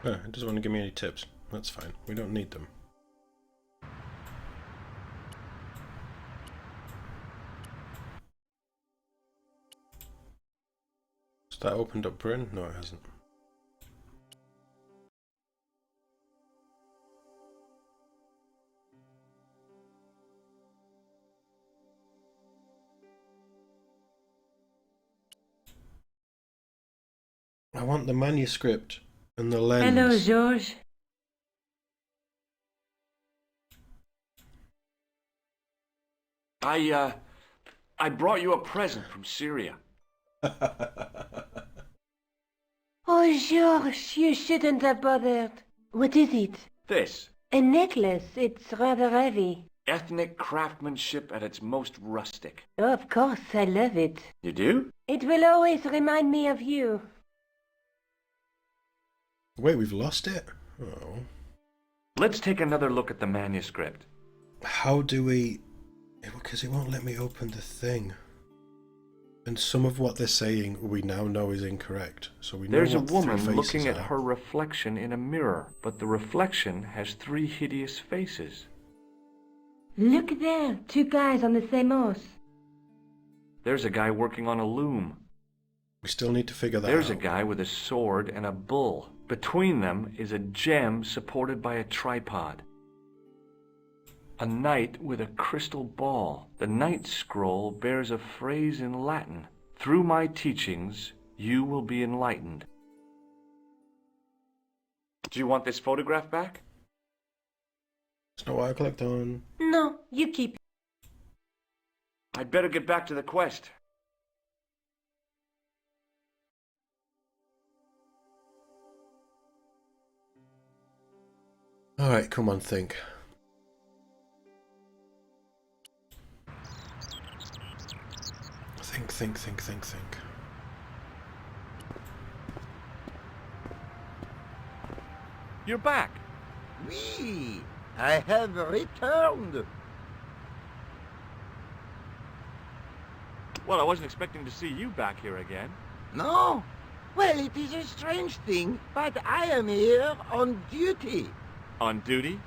It doesn't want to give me any tips. That's fine. We don't need them. Has that opened up Bryn? No, it hasn't. I want the manuscript and the lens. Hello, George. I brought you a present from Syria. Oh, George, you shouldn't have bothered. What is it? This. A necklace. It's rather heavy. Ethnic craftsmanship at its most rustic. Oh, of course, I love it. You do? It will always remind me of you. Wait, we've lost it? Oh. Let's take another look at the manuscript. How do we... Because it won't let me open the thing. And some of what they're saying we now know is incorrect. So we know There's a what woman three faces looking at are. her reflection in a mirror, but the reflection has 3 hideous faces. Look there, 2 guys on the same horse. There's a guy working on a loom. We still need to figure that There's out. a guy with a sword and a bull. Between them is a gem supported by a tripod. A knight with a crystal ball. The knight scroll bears a phrase in Latin. Through my teachings, you will be enlightened. Do you want this photograph back? It's not what I clicked on. No, you keep it. I'd better get back to the quest. Alright, come on, think. Think. You're back. Oui, I have returned. Well, I wasn't expecting to see you back here again. No? Well, it is a strange thing, but I am here on duty. On duty?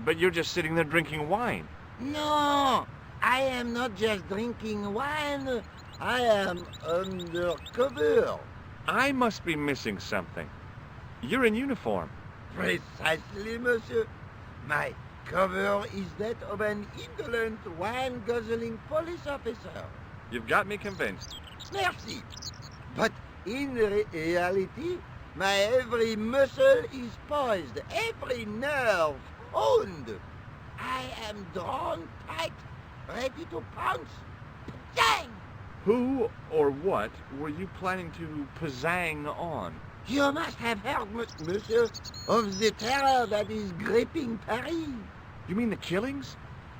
But you're just sitting there drinking wine. No, I am not just drinking wine. I am undercover. I must be missing something. You're in uniform. Precisely, monsieur. My cover is that of an indolent, wine-guzzling police officer. You've got me convinced. Merci. But in reality, my every muscle is poised, every nerve honed. I am drawn tight, ready to pounce. Bang! Who or what were you planning to pizzang on? You must have heard, monsieur, of the terror that is gripping Paris. You mean the killings?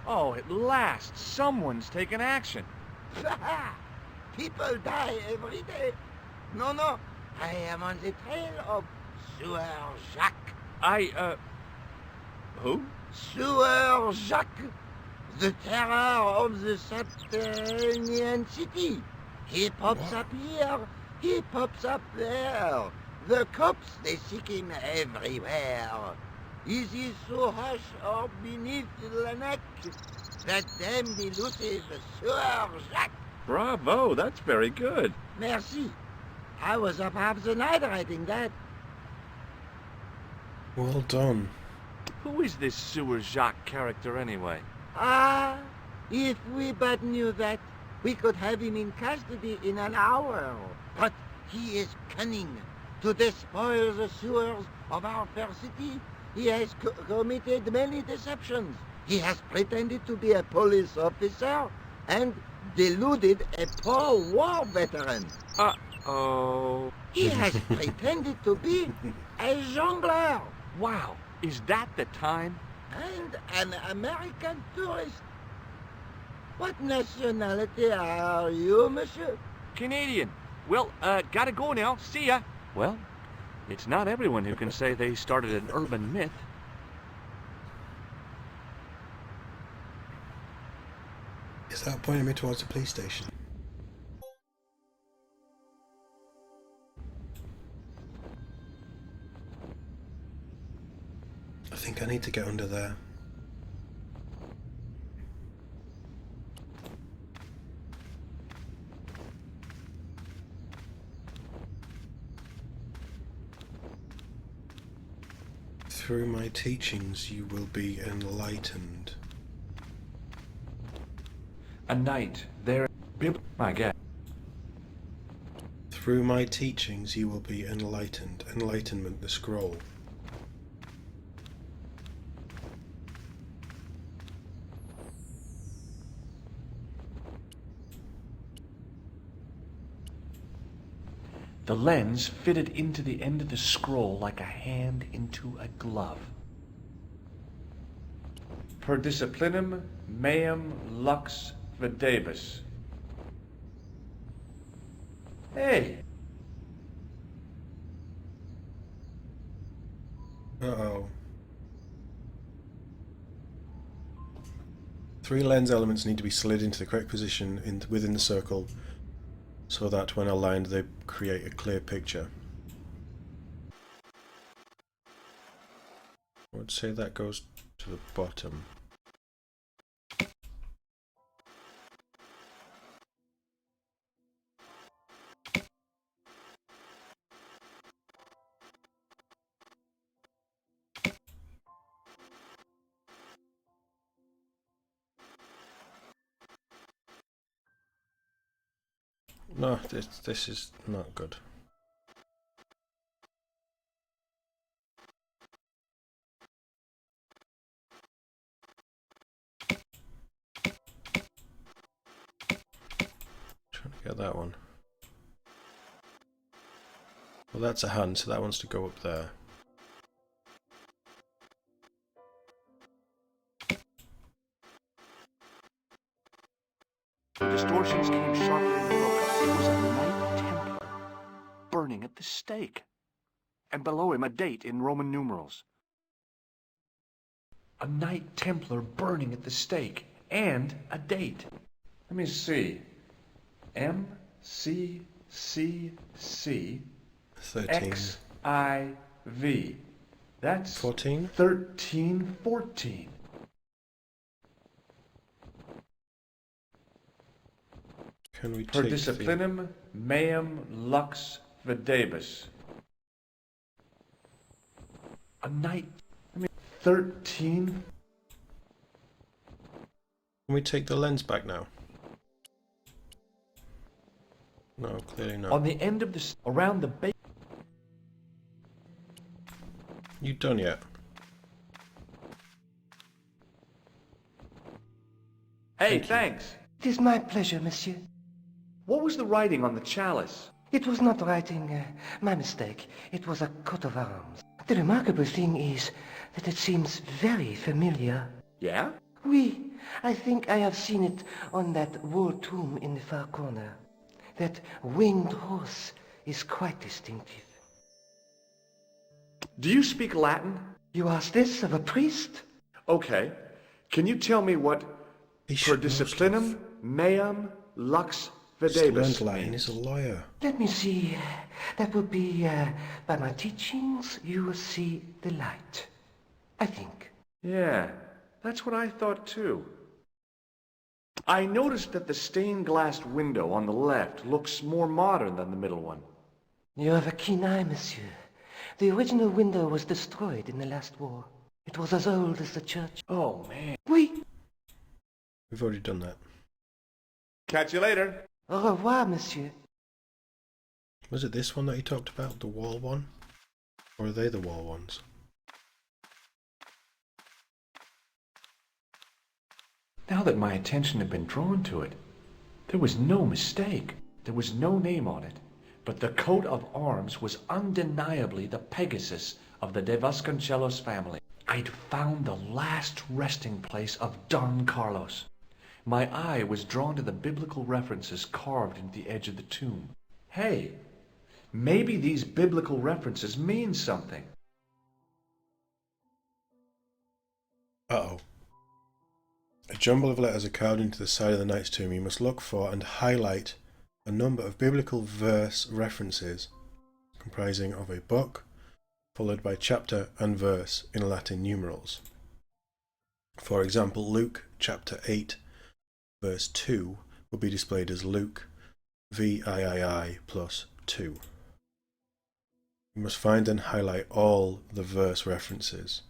Oh, at last, someone's taken action. People die every day. No, I am on the trail of Sewer Jacques. Who? Sewer Jacques, the terror of the subterranean city. He pops up here, he pops up there. The cops, they seek him everywhere. Is he so hush or beneath the neck? That damned elusive Sewer Jacques. Bravo, that's very good. Merci. I was up half the night writing that. Well done. Who is this Sewer Jacques character anyway? Ah, if we but knew that, we could have him in custody in an hour. But he is cunning. To despoil the sewers of our fair city, he has committed many deceptions. He has pretended to be a police officer and deluded a poor war veteran. Uh-oh. He has pretended to be a jongleur Wow, is that the time? and an American tourist. What nationality are you, monsieur? Canadian. Well, gotta go now. See ya. Well, it's not everyone who can say they started an urban myth. Is that pointing me towards the police station? I think I need to get under there. Through my teachings you will be enlightened. A knight there. My God. Through my teachings you will be enlightened. Enlightenment, the scroll. The lens fitted into the end of the scroll like a hand into a glove. Per disciplinum meum lux videbus. Hey! Uh-oh. 3 lens elements need to be slid into the correct position within the circle so that when aligned they create a clear picture. I would say that goes to the bottom. No, this is not good. Trying to get that one. Well, that's a hand, so that wants to go up there. The distortions came sharply and broke up. It was a Knight Templar burning at the stake. And below him a date in Roman numerals. A Knight Templar burning at the stake. And a date. Let me see. M-C-C-C 13. X-I-V. That's 14? 1314. Can we Per take disciplinum meum lux videbus. A knight. 13. Can we take the lens back now? No, clearly not. On the end of the around the base. You done yet? Hey, thanks. It is my pleasure, monsieur. What was the writing on the chalice? It was not writing, my mistake. It was a coat of arms. The remarkable thing is that it seems very familiar. Yeah? Oui, I think I have seen it on that wall tomb in the far corner. That winged horse is quite distinctive. Do you speak Latin? You ask this of a priest? Okay. Can you tell me what He per should know disciplinum stuff. meum lux He's learned videbus Latin, means? he's a lawyer. Let me see. That would be, by my teachings, you will see the light. I think. Yeah, that's what I thought too. I noticed that the stained glass window on the left looks more modern than the middle one. You have a keen eye, monsieur. The original window was destroyed in the last war. It was as old as the church. Oh, man. Oui. We've already done that. Catch you later. Au revoir, monsieur. Was it this one that he talked about, the wall one? Or are they the wall ones? Now that my attention had been drawn to it, there was no mistake. There was no name on it, but the coat of arms was undeniably the Pegasus of the de Vasconcelos family. I'd found the last resting place of Don Carlos. My eye was drawn to the biblical references carved into the edge of the tomb. Hey, maybe these biblical references mean something. Uh-oh. A jumble of letters are carved into the side of the knight's tomb. You must look for and highlight a number of biblical verse references comprising of a book, followed by chapter and verse in Latin numerals. For example, Luke chapter 8 verse 2 will be displayed as Luke VIII plus 2. You must find and highlight all the verse references.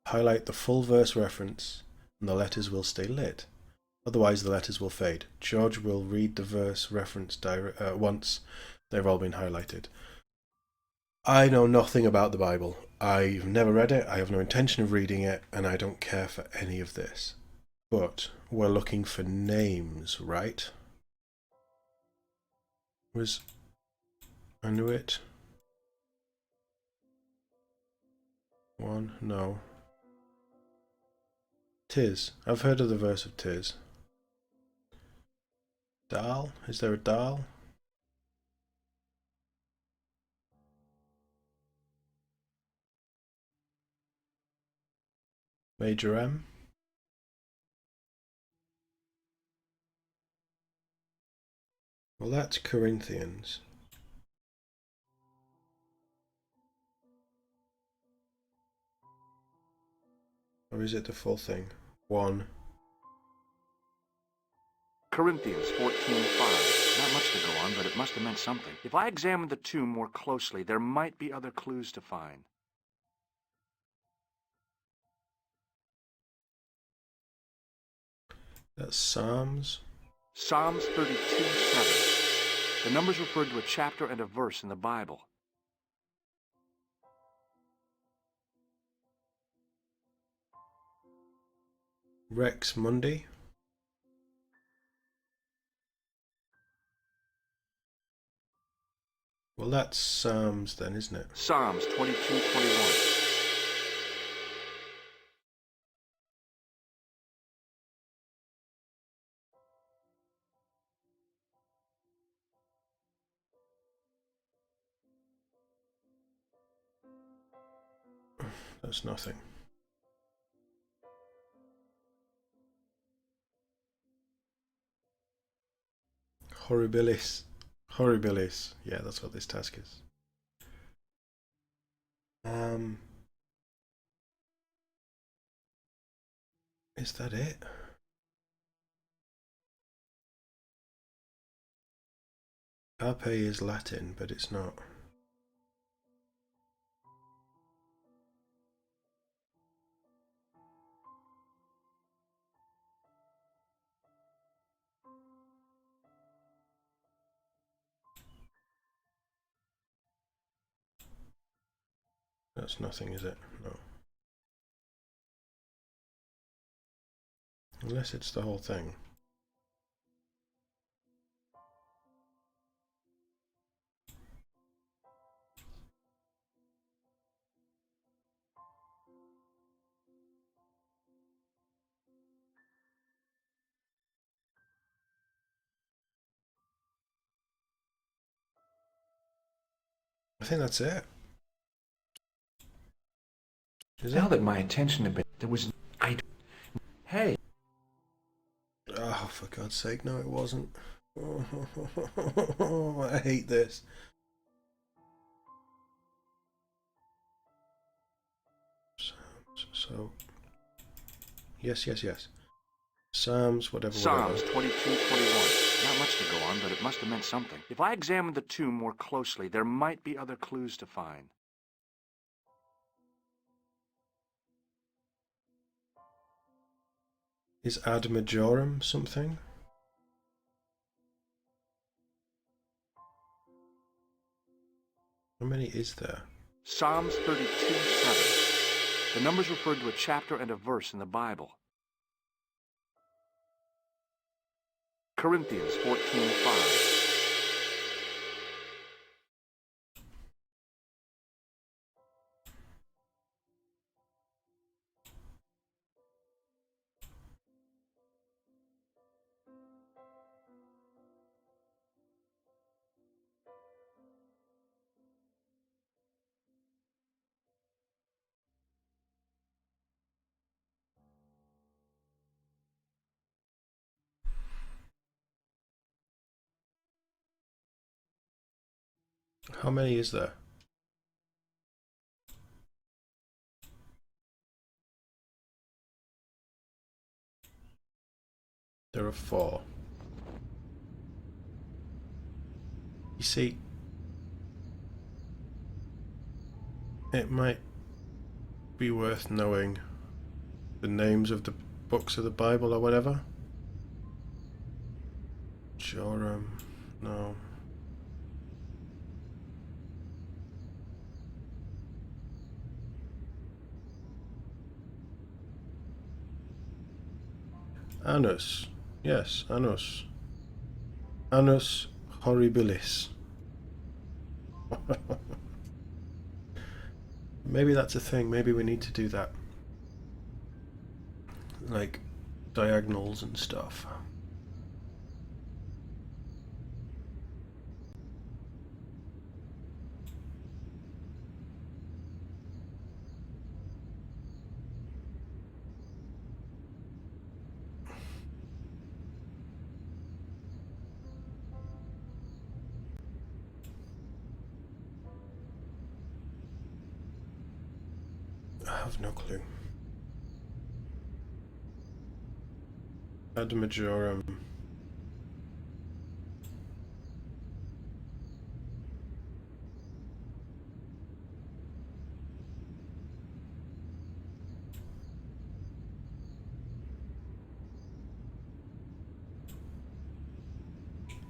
Highlight the full verse reference and the letters will stay lit. Otherwise the letters will fade. George will read the verse reference once they've all been highlighted. I know nothing about the Bible. I've never read it, I have no intention of reading it, and I don't care for any of this. But we're looking for names, right? I knew it. One, no. Tis. I've heard of the verse of Tis. Dal? Is there a Dal? Major M? Well, that's Corinthians. Or is it the full thing? 1. Corinthians 14:5. Not much to go on, but it must have meant something. If I examined the tomb more closely, there might be other clues to find. That's Psalms. Psalms 32:7. The numbers referred to a chapter and a verse in the Bible. Rex Mundi. Well, that's Psalms then, isn't it? Psalms 22:21. That's nothing. Horribilis. Horribilis. Yeah, that's what this task is. Is that it? Carpe is Latin, but it's not. That's nothing, is it? No. Unless it's the whole thing. I think that's it. Now that my attention had been, Hey. Oh, for God's sake, no, it wasn't. Oh, I hate this. So, yes. Psalms, whatever. Psalms 22:21. Not much to go on, but it must have meant something. If I examined the tomb more closely, there might be other clues to find. Is Ad Majorem something? How many is there? Psalms 32:7. The numbers referred to a chapter and a verse in the Bible. Corinthians 14:5. How many is there? There are 4. You see, it might be worth knowing the names of the books of the Bible or whatever. Joram, no. Annus. Yes, Annus. Annus horribilis. Maybe that's a thing. Maybe we need to do that. Like diagonals and stuff. I have no clue. Ad majorem.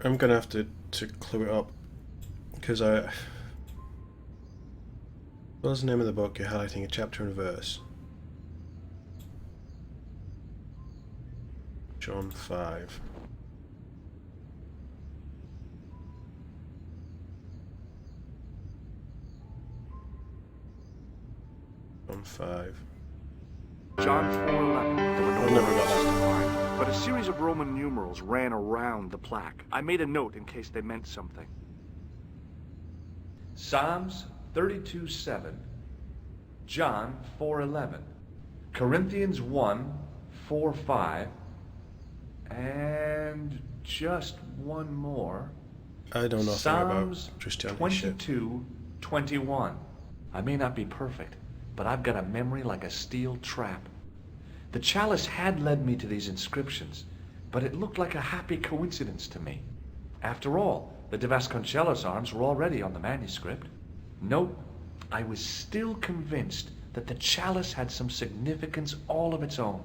I'm gonna have to clue it up because what's the name of the book? You're highlighting a chapter and a verse. John 5. John 5. John 4:11. There were no I've never words got that. specified, but a series of Roman numerals ran around the plaque. I made a note in case they meant something. Psalms 32:7, John 4:11, Corinthians 1:4-5, and just one more. I don't know anything Psalms about Christianity shit. 22:21. I may not be perfect, but I've got a memory like a steel trap. The Chalice had led me to these inscriptions, but it looked like a happy coincidence to me. After all, the de Vasconcelos arms were already on the manuscript. Nope, I was still convinced that the Chalice had some significance all of its own.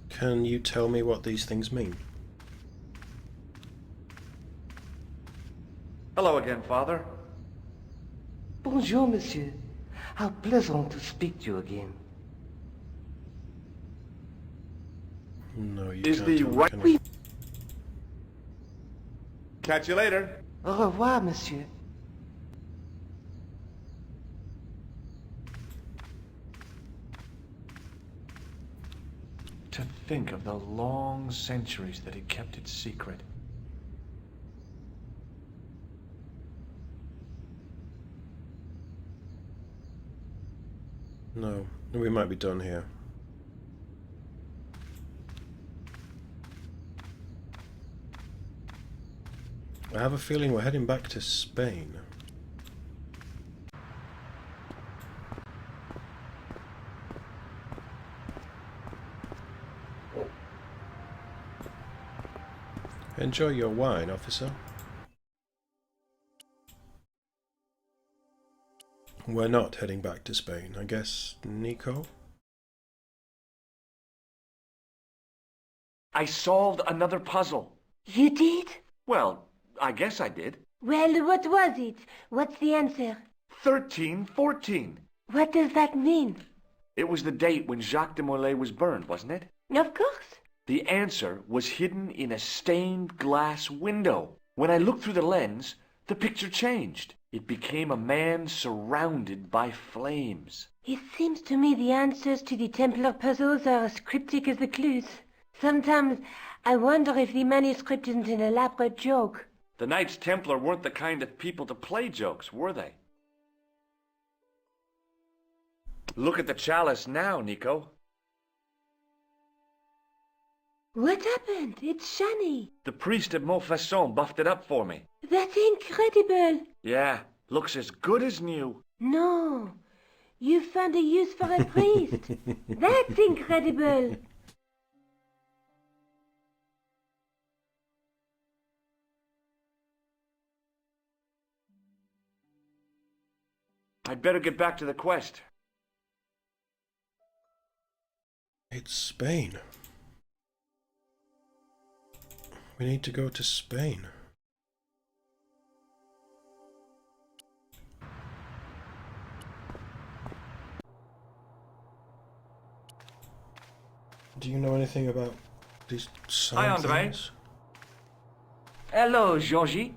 Can you tell me what these things mean? Hello again, Father. Bonjour, monsieur. How pleasant to speak to you again. No, you Is can't the tell me, right- can you? Catch you later. Au revoir, monsieur. To think of the long centuries that he kept it secret. No, we might be done here. I have a feeling we're heading back to Spain. Enjoy your wine, officer. We're not heading back to Spain, I guess, Nico? I solved another puzzle. You did? Well, I guess I did. Well, what was it? What's the answer? 1314. What does that mean? It was the date when Jacques de Molay was burned, wasn't it? Of course. The answer was hidden in a stained glass window. When I looked through the lens, the picture changed. It became a man surrounded by flames. It seems to me the answers to the Templar puzzles are as cryptic as the clues. Sometimes I wonder if the manuscript isn't an elaborate joke. The Knights Templar weren't the kind of people to play jokes, were they? Look at the chalice now, Nico. What happened? It's shiny. The priest at Montfaucon buffed it up for me. That's incredible. Yeah, looks as good as new. No, You found a use for a priest. That's incredible. I'd better get back to the quest. It's Spain. We need to go to Spain. Do you know anything about these sign Andre. things? Hello, Georgie.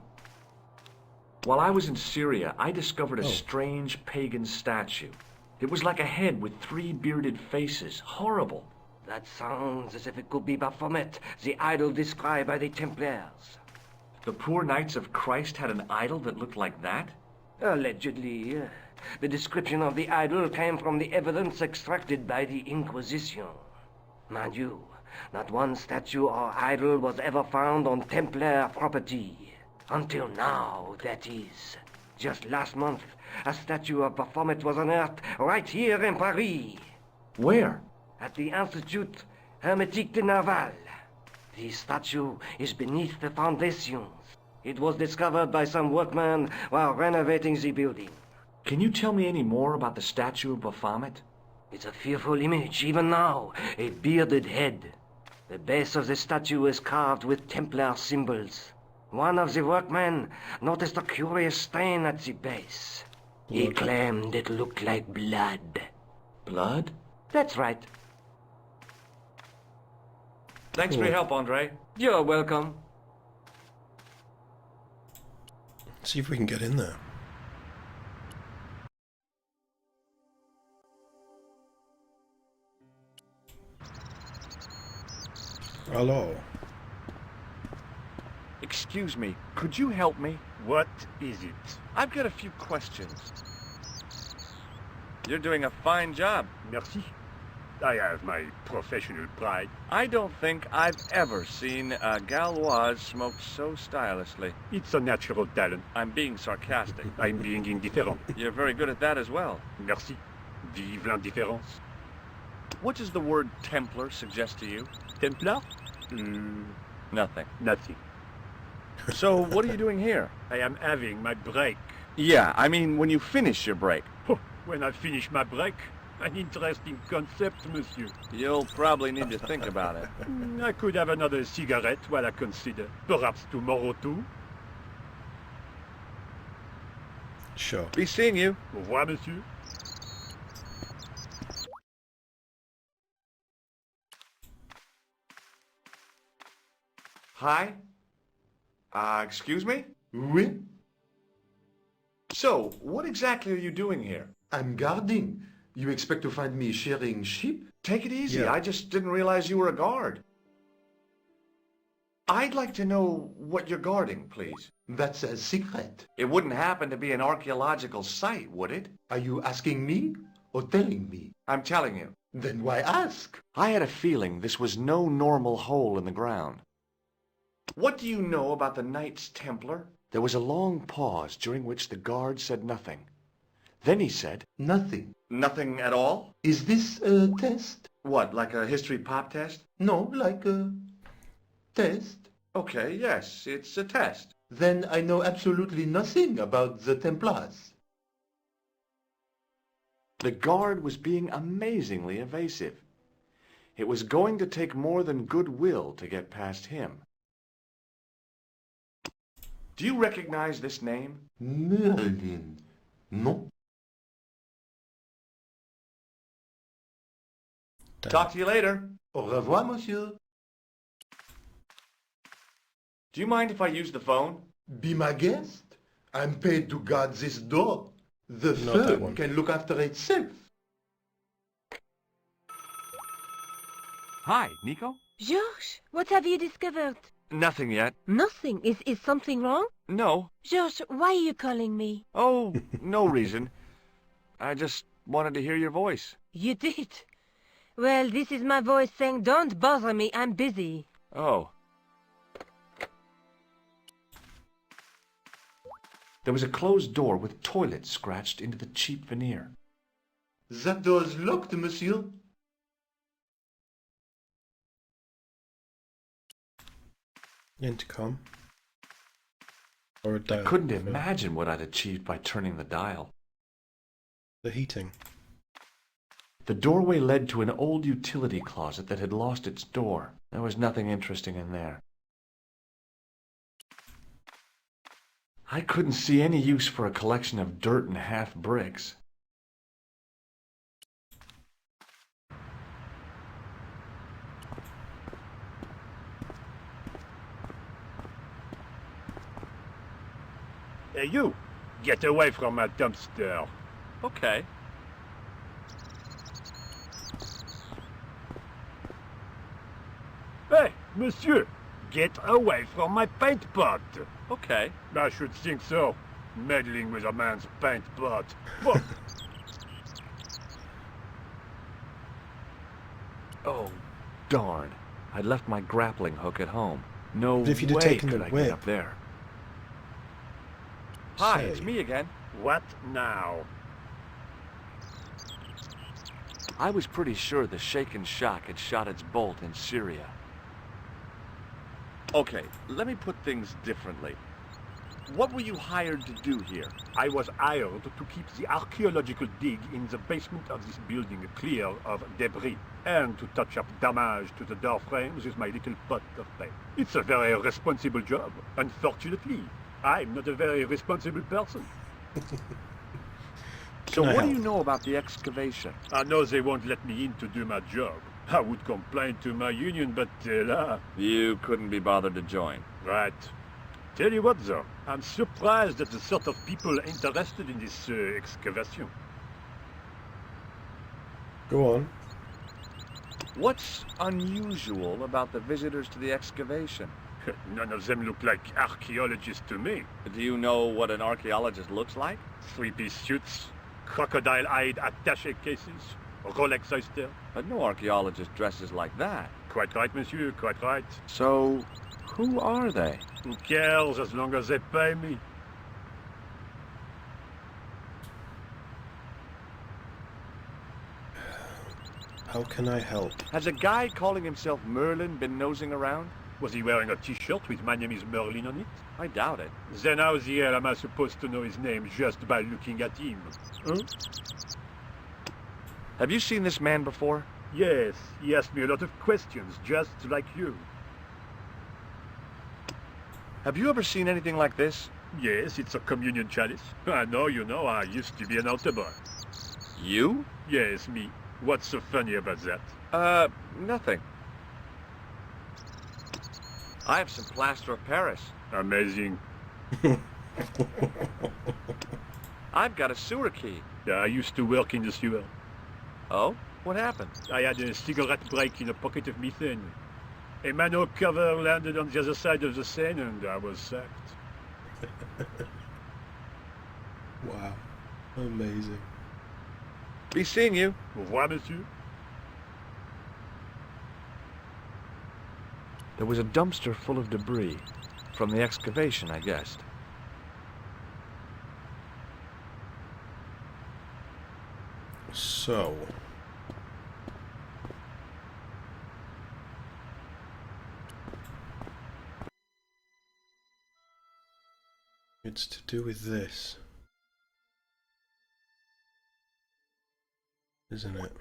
While I was in Syria, I discovered a Oh. strange pagan statue. It was like a head with 3 bearded faces. Horrible. That sounds as if it could be Baphomet, the idol described by the Templars. The poor Knights of Christ had an idol that looked like that? Allegedly. The description of the idol came from the evidence extracted by the Inquisition. Mind you, not one statue or idol was ever found on Templar property. Until now, that is. Just last month, a statue of Baphomet was unearthed right here in Paris. Where? At the Institut Hermétique de Naval. The statue is beneath the foundations. It was discovered by some workmen while renovating the building. Can you tell me any more about the statue of Baphomet? It's a fearful image, even now. A bearded head. The base of the statue is carved with Templar symbols. One of the workmen noticed a curious stain at the base. He claimed it looked like blood. Blood? That's right. Thanks for your help, Andre. You're welcome. See if we can get in there. Hello. Excuse me, could you help me? What is it? I've got a few questions. You're doing a fine job. Merci. I have my professional pride. I don't think I've ever seen a Gauloise smoke so stylishly. It's a natural talent. I'm being sarcastic. I'm being indifferent. You're very good at that as well. Merci. Vive l'indifférence. What does the word Templar suggest to you? Templar? Nothing. Nothing. So, what are you doing here? I am having my break. Yeah, I mean when you finish your break. Oh, when I finish my break, an interesting concept, monsieur. You'll probably need to think about it. I could have another cigarette while I consider. Perhaps tomorrow too. Sure. Be seeing you. Au revoir, monsieur. Hi? Excuse me? Oui, So, what exactly are you doing here? I'm guarding. You expect to find me shearing sheep? Take it easy. Yeah. I just didn't realize you were a guard. I'd like to know what you're guarding, please. That's a secret. It wouldn't happen to be an archaeological site, would it? Are you asking me or telling me? I'm telling you. Then why ask? I had a feeling this was no normal hole in the ground. What do you know about the Knights Templar? There was a long pause during which the guard said nothing. Then he said, Nothing. nothing at all? Is this a test? What, like a history pop test? No, like a test. Okay, yes, it's a test. Then I know absolutely nothing about the Templars. The guard was being amazingly evasive. It was going to take more than goodwill to get past him. Do you recognize this name? Merlin. Non? Talk to you later. Au revoir, monsieur. Do you mind if I use the phone? Be my guest. I'm paid to guard this door. The Not that firm one. can look after itself. Hi, Nico? Georges, what have you discovered? Nothing yet. Nothing. Is something wrong? No. Georges, why are you calling me? Oh, no reason. I just wanted to hear your voice. You did. Well, this is my voice saying, don't bother me, I'm busy. Oh. There was a closed door with toilet scratched into the cheap veneer. That door is locked, monsieur. Intercom. Or a I dial. couldn't imagine what I'd achieved by turning the dial. The heating. The doorway led to an old utility closet that had lost its door. There was nothing interesting in there. I couldn't see any use for a collection of dirt and half bricks. Hey, you! Get away from my dumpster. Okay. Hey, monsieur! Get away from my paint pot! Okay. I should think so. Meddling with a man's paint pot. Whoa. Oh, darn. I'd left my grappling hook at home. No But if you'd have way taken could the I whip. get up there. Hi, Say. it's me again. What now? I was pretty sure the shaken shock had shot its bolt in Syria. Okay, let me put things differently. What were you hired to do here? I was hired to keep the archaeological dig in the basement of this building clear of debris, and to touch up damage to the door frames with my little pot of paint. It's a very responsible job. Unfortunately, I'm not a very responsible person. So Can I what do help? you know about the excavation? I know they won't let me in to do my job. I would complain to my union, but You couldn't be bothered to join. right. Tell you what, though, I'm surprised at the sort of people interested in this excavation. Go on. What's unusual about the visitors to the excavation? None of them look like archaeologists to me. Do you know what an archaeologist looks like? Three-piece suits, crocodile-eyed attaché cases, Rolex oyster. But no archaeologist dresses like that. Quite right, monsieur, quite right. So, who are they? Who cares as long as they pay me? How can I help? Has a guy calling himself Merlin been nosing around? Was he wearing a t-shirt with "My name is Merlin" on it? I doubt it. Then how the hell am I supposed to know his name just by looking at him? Huh? Have you seen this man before? Yes, he asked me a lot of questions, just like you. Have you ever seen anything like this? Yes, it's a communion chalice. I know, you know, I used to be an altar boy. You? Yes, me. What's so funny about that? Nothing. I have some plaster of Paris. Amazing. I've got a sewer key. Yeah, I used to work in the sewer. Oh? What happened? I had a cigarette break in a pocket of methane. A manhole cover landed on the other side of the Seine and I was sacked. Wow. Amazing. Be seeing you. Au revoir, monsieur. There was a dumpster full of debris. From the excavation, I guessed. So. It's to do with this. Isn't it?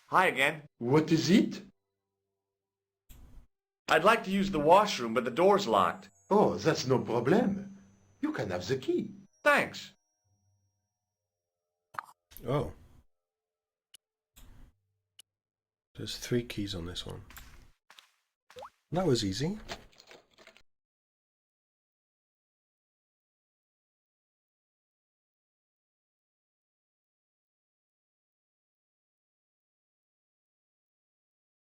Hi again. What is it? I'd like to use the washroom, but the door's locked. Oh, that's no problem. You can have the key. Thanks. Oh. There's 3 keys on this one. That was easy.